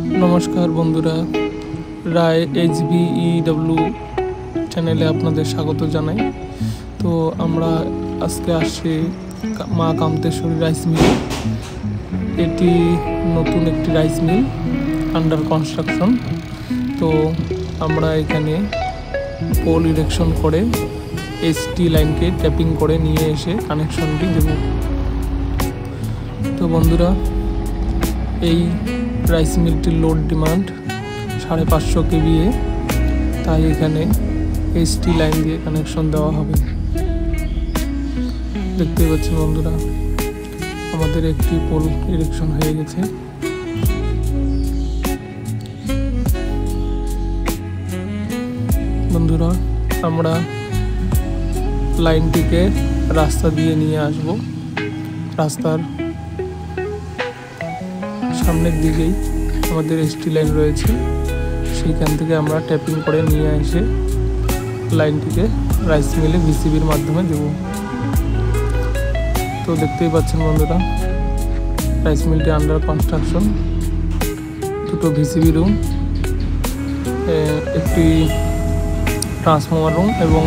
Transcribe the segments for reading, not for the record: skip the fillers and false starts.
নমস্কার বন্ধুরা, রায় HBEW চ্যানেলে আপনাদের স্বাগত জানাই। তো আমরা আজকে আসছি মা কামতেশ্বরী রাইস মিল। এটি নতুন একটি রাইস মিল, আন্ডার কনস্ট্রাকশন। তো আমরা এখানে পোল ইরেকশন করে ST লাইনকে ট্যাপিং করে নিয়ে এসে কানেকশনটি দেব। তো বন্ধুরা, এই রাইস মিলটির লোড ডিমান্ড 550 kVA, তাই এখানে ST লাইন দিয়ে কানেকশন দেওয়া হবে। দেখতে পাচ্ছেন বন্ধুরা, আমাদের একটি পোল ইরেকশন হয়ে গেছে। বন্ধুরা, আমরা লাইনটিকে রাস্তা দিয়ে নিয়ে আসব। রাস্তার সামনের দিকেই আমাদের ST লাইন রয়েছে, সেইখান থেকে আমরা ট্যাপিং করে নিয়ে এসে লাইনটিকে রাইস মিলে VCB'র মাধ্যমে দেব। তো দেখতেই পাচ্ছেন বন্ধুরা, রাইস মিলটি আন্ডার কনস্ট্রাকশন। দুটো VCB রুম, একটি ট্রান্সফর্মার রুম এবং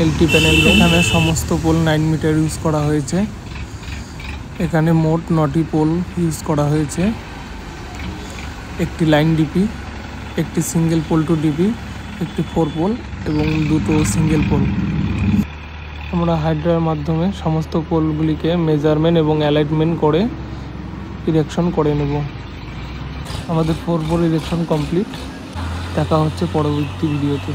LT প্যানেল রুম। এখানে সমস্ত পোল 9 মিটার ইউজ করা হয়েছে। এখানে মোট 9টি পোল ইউজ করা হয়েছে। একটি লাইন ডিপি, একটি সিঙ্গেল পোল টু ডিপি, একটি 4 পোল এবং দুটো সিঙ্গেল পোল। আমরা হাইড্রার মাধ্যমে সমস্ত পোলগুলিকে মেজারমেন্ট এবং অ্যালাইনমেন্ট করে ইরেকশন করে নেব। আমাদের 4 পোল ইরেকশন কমপ্লিট। দেখা হচ্ছে পরবর্তী ভিডিওতে।